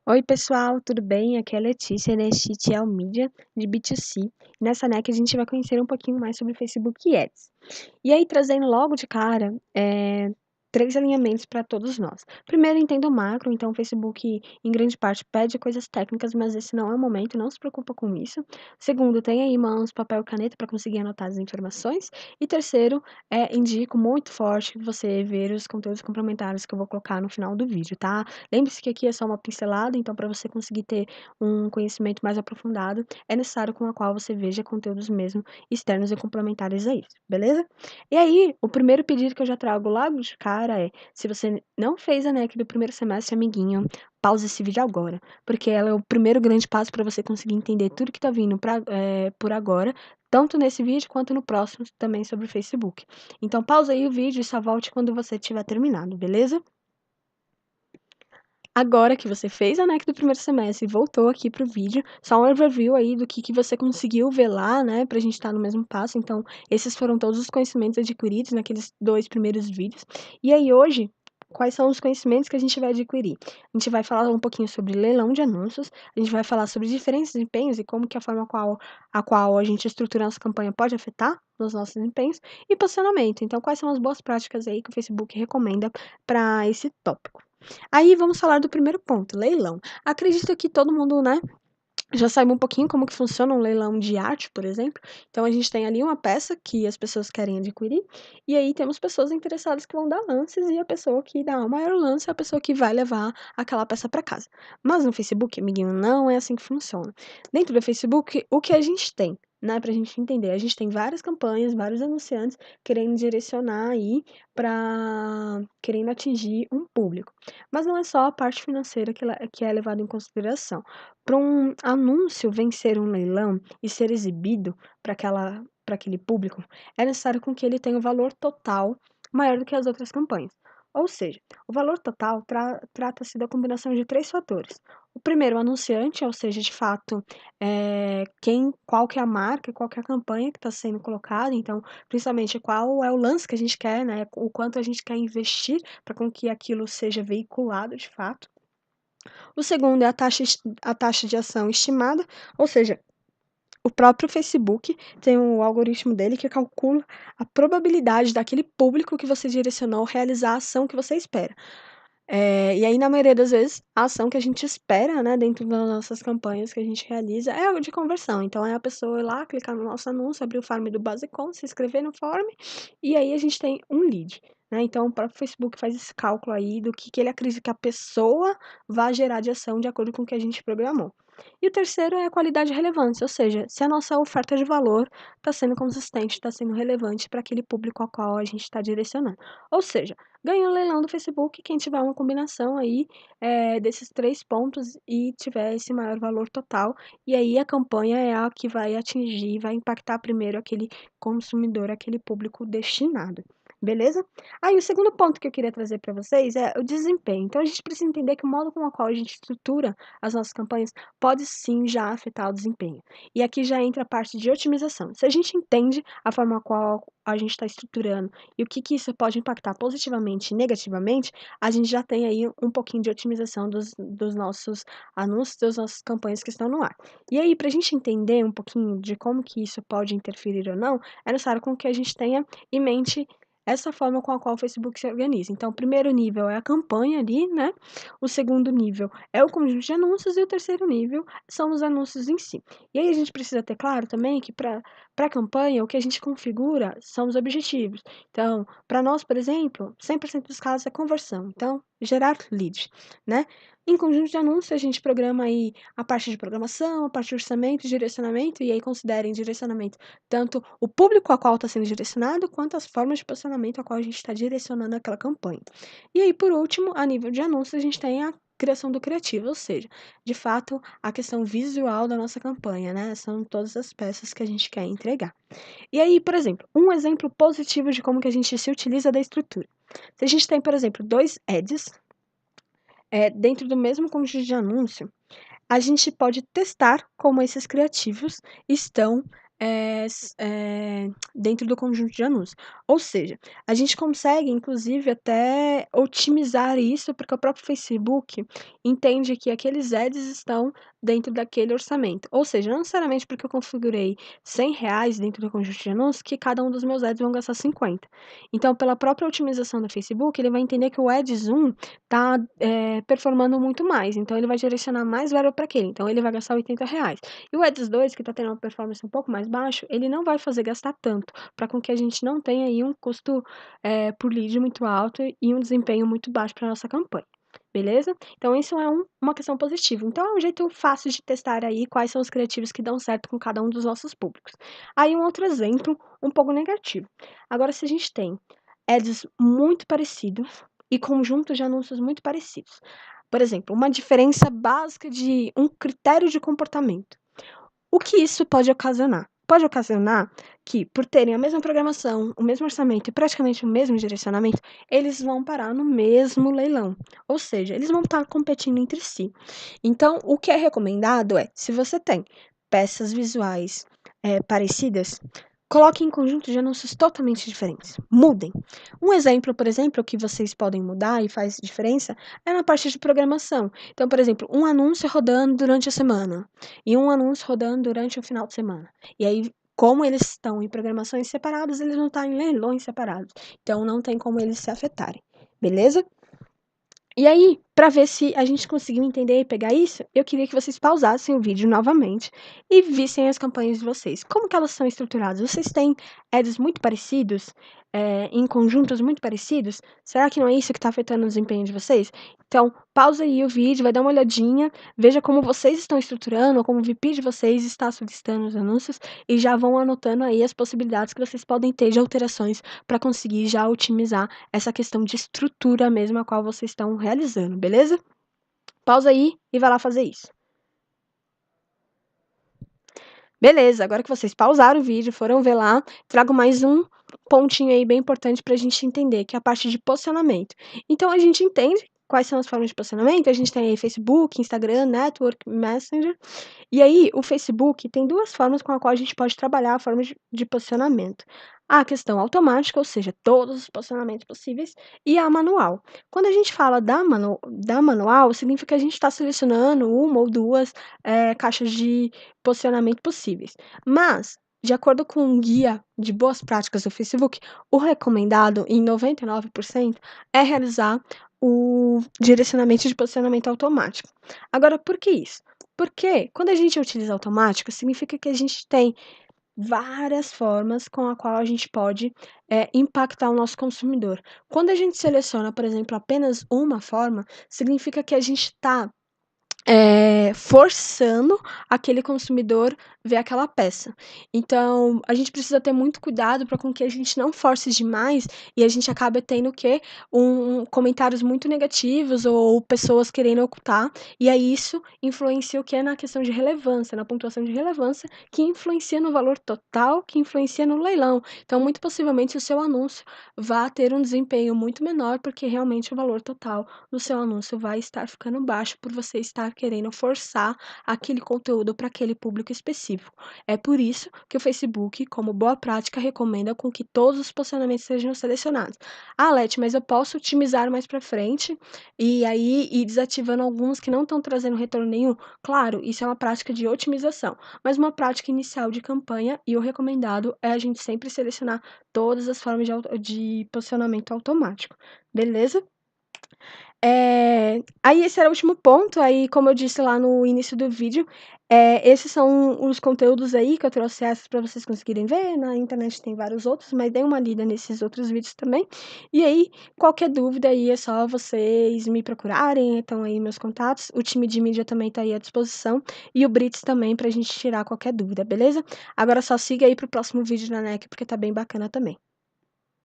Oi, pessoal, tudo bem? Aqui é a Letícia, da Digital Media de B2C. E nessa NEC a gente vai conhecer um pouquinho mais sobre Facebook Ads. E aí, trazendo logo de cara, três alinhamentos para todos nós. Primeiro, entenda o macro, então o Facebook, em grande parte, pede coisas técnicas, mas esse não é o momento, não se preocupa com isso. Segundo, tenha aí mãos, papel e caneta para conseguir anotar as informações. E terceiro, indico muito forte você ver os conteúdos complementares que eu vou colocar no final do vídeo, tá? Lembre-se que aqui é só uma pincelada, então para você conseguir ter um conhecimento mais aprofundado, é necessário com a qual você veja conteúdos mesmo externos e complementares a isso, beleza? E aí, o primeiro pedido que eu já trago logo de cara é: se você não fez a NEC do primeiro semestre, amiguinho, pause esse vídeo agora, porque ela é o primeiro grande passo para você conseguir entender tudo que tá vindo por agora, tanto nesse vídeo quanto no próximo também sobre o Facebook. Então, pausa aí o vídeo e só volte quando você tiver terminado, beleza? Agora que você fez a NEC do primeiro semestre e voltou aqui para o vídeo, só um overview aí do que você conseguiu ver lá, né, pra gente estar no mesmo passo. Então, esses foram todos os conhecimentos adquiridos naqueles 2 primeiros vídeos. E aí, hoje, quais são os conhecimentos que a gente vai adquirir? A gente vai falar um pouquinho sobre leilão de anúncios, a gente vai falar sobre diferentes desempenhos e como que a forma a qual a gente estrutura nossa campanha pode afetar nos nossos desempenhos, e posicionamento. Então, quais são as boas práticas aí que o Facebook recomenda para esse tópico? Aí vamos falar do primeiro ponto, leilão. Acredito que todo mundo, né, já saiba um pouquinho como que funciona um leilão de arte, por exemplo. Então a gente tem ali uma peça que as pessoas querem adquirir, e aí temos pessoas interessadas que vão dar lances, e a pessoa que dá o maior lance é a pessoa que vai levar aquela peça para casa. Mas no Facebook, amiguinho, não é assim que funciona. Dentro do Facebook, o que a gente tem? Né, pra gente entender, a gente tem várias campanhas, vários anunciantes querendo direcionar aí querendo atingir um público. Mas não é só a parte financeira que é levada em consideração. Para um anúncio vencer um leilão e ser exibido para aquele público, é necessário com que ele tenha um valor total maior do que as outras campanhas. Ou seja, o valor total trata-se da combinação de três fatores. O primeiro, o anunciante, ou seja, de fato, qual que é a marca, qual que é a campanha que está sendo colocada, então, principalmente, qual é o lance que a gente quer, né? O quanto a gente quer investir para com que aquilo seja veiculado de fato. O segundo é a taxa de ação estimada, ou seja, o próprio Facebook tem um algoritmo dele que calcula a probabilidade daquele público que você direcionou realizar a ação que você espera. E aí, na maioria das vezes, a ação que a gente espera, né, dentro das nossas campanhas que a gente realiza é a de conversão. Então, é a pessoa ir lá, clicar no nosso anúncio, abrir o form do Basecon, se inscrever no form, e aí a gente tem um lead. Né? Então, o próprio Facebook faz esse cálculo aí do que ele acredita que a pessoa vai gerar de ação de acordo com o que a gente programou. E o terceiro é a qualidade e relevância, ou seja, se a nossa oferta de valor está sendo consistente, está sendo relevante para aquele público ao qual a gente está direcionando. Ou seja, ganha o leilão do Facebook quem tiver uma combinação aí desses três pontos e tiver esse maior valor total. E aí a campanha é a que vai atingir, vai impactar primeiro aquele consumidor, aquele público destinado. Beleza? Aí o segundo ponto que eu queria trazer para vocês é o desempenho. Então a gente precisa entender que o modo com o qual a gente estrutura as nossas campanhas pode sim já afetar o desempenho. E aqui já entra a parte de otimização. Se a gente entende a forma qual a gente está estruturando e o que isso pode impactar positivamente e negativamente, a gente já tem aí um pouquinho de otimização dos nossos anúncios, das nossas campanhas que estão no ar. E aí, para a gente entender um pouquinho de como que isso pode interferir ou não, é necessário com que a gente tenha em mente essa forma com a qual o Facebook se organiza. Então, o primeiro nível é a campanha ali, né? O segundo nível é o conjunto de anúncios e o terceiro nível são os anúncios em si. E aí a gente precisa ter claro também que para a campanha o que a gente configura são os objetivos. Então, para nós, por exemplo, 100% dos casos é conversão. Então, gerar lead, né? Em conjunto de anúncios, a gente programa aí a parte de programação, a parte de orçamento, direcionamento, e aí considera em direcionamento tanto o público a qual está sendo direcionado, quanto as formas de posicionamento a qual a gente está direcionando aquela campanha. E aí, por último, a nível de anúncios, a gente tem a criação do criativo, ou seja, de fato, a questão visual da nossa campanha, né? São todas as peças que a gente quer entregar. E aí, por exemplo, um exemplo positivo de como que a gente se utiliza da estrutura. Se a gente tem, por exemplo, dois ads dentro do mesmo conjunto de anúncio, a gente pode testar como esses criativos estão dentro do conjunto de anúncios. Ou seja, a gente consegue, inclusive, até otimizar isso, porque o próprio Facebook entende que aqueles ads estão dentro daquele orçamento. Ou seja, não necessariamente porque eu configurei R$ 100 dentro do conjunto de anúncios, que cada um dos meus ads vão gastar 50. Então, pela própria otimização do Facebook, ele vai entender que o Ads 1 está performando muito mais. Então, ele vai direcionar mais verba para aquele. Então, ele vai gastar R$ 80. E o Ads 2, que está tendo uma performance um pouco mais baixo, ele não vai fazer gastar tanto, para com que a gente não tenha aí um custo por lead muito alto e um desempenho muito baixo para nossa campanha. Beleza? Então, isso é uma questão positiva. Então, é um jeito fácil de testar aí quais são os criativos que dão certo com cada um dos nossos públicos. Aí, um outro exemplo, um pouco negativo. Agora, se a gente tem ads muito parecidos e conjuntos de anúncios muito parecidos. Por exemplo, uma diferença básica de um critério de comportamento. O que isso pode ocasionar? Pode ocasionar que, por terem a mesma programação, o mesmo orçamento e praticamente o mesmo direcionamento, eles vão parar no mesmo leilão. Ou seja, eles vão estar competindo entre si. Então, o que é recomendado é, se você tem peças visuais parecidas, coloque em conjunto de anúncios totalmente diferentes. Mudem. Um exemplo, por exemplo, que vocês podem mudar e faz diferença é na parte de programação. Então, por exemplo, um anúncio rodando durante a semana e um anúncio rodando durante o final de semana. E aí, como eles estão em programações separadas, eles vão estar em leilões separados. Então, não tem como eles se afetarem. Beleza? E aí, para ver se a gente conseguiu entender e pegar isso, eu queria que vocês pausassem o vídeo novamente e vissem as campanhas de vocês. Como que elas são estruturadas? Vocês têm ads muito parecidos, em conjuntos muito parecidos? Será que não é isso que está afetando o desempenho de vocês? Então, pausa aí o vídeo, vai dar uma olhadinha, veja como vocês estão estruturando, ou como o VP de vocês está solicitando os anúncios, e já vão anotando aí as possibilidades que vocês podem ter de alterações para conseguir já otimizar essa questão de estrutura mesmo a qual vocês estão realizando, beleza? Pausa aí e vai lá fazer isso. Beleza, agora que vocês pausaram o vídeo, foram ver lá, trago mais um pontinho aí bem importante para a gente entender, que é a parte de posicionamento. Então, a gente entende quais são as formas de posicionamento, a gente tem aí Facebook, Instagram, Network, Messenger, e aí o Facebook tem duas formas com a qual a gente pode trabalhar a forma de posicionamento. A questão automática, ou seja, todos os posicionamentos possíveis, e a manual. Quando a gente fala da manual, significa que a gente está selecionando uma ou duas caixas de posicionamento possíveis. Mas, de acordo com um guia de boas práticas do Facebook, o recomendado em 99% é realizar o direcionamento de posicionamento automático. Agora, por que isso? Porque quando a gente utiliza automático, significa que a gente tem várias formas com a qual a gente pode impactar o nosso consumidor. Quando a gente seleciona, por exemplo, apenas uma forma, significa que a gente está forçando aquele consumidor ver aquela peça. Então, a gente precisa ter muito cuidado para com que a gente não force demais e a gente acabe tendo o quê? Comentários muito negativos ou pessoas querendo ocultar, e aí isso influencia o quê? Na questão de relevância, na pontuação de relevância, que influencia no valor total, que influencia no leilão. Então, muito possivelmente, o seu anúncio vai ter um desempenho muito menor, porque realmente o valor total do seu anúncio vai estar ficando baixo por você estar querendo forçar aquele conteúdo para aquele público específico. É por isso que o Facebook, como boa prática, recomenda com que todos os posicionamentos sejam selecionados. Ah, Leti, mas eu posso otimizar mais para frente e aí ir desativando alguns que não estão trazendo retorno nenhum? Claro, isso é uma prática de otimização, mas uma prática inicial de campanha, e o recomendado é a gente sempre selecionar todas as formas de posicionamento automático. Beleza? Aí esse era o último ponto, aí como eu disse lá no início do vídeo, esses são os conteúdos aí que eu trouxe essas para vocês conseguirem ver, na internet tem vários outros, mas dê uma lida nesses outros vídeos também. E aí, qualquer dúvida aí é só vocês me procurarem, estão aí meus contatos, o time de mídia também tá aí à disposição, e o Brits também pra gente tirar qualquer dúvida, beleza? Agora só siga aí pro próximo vídeo da NEC, porque tá bem bacana também.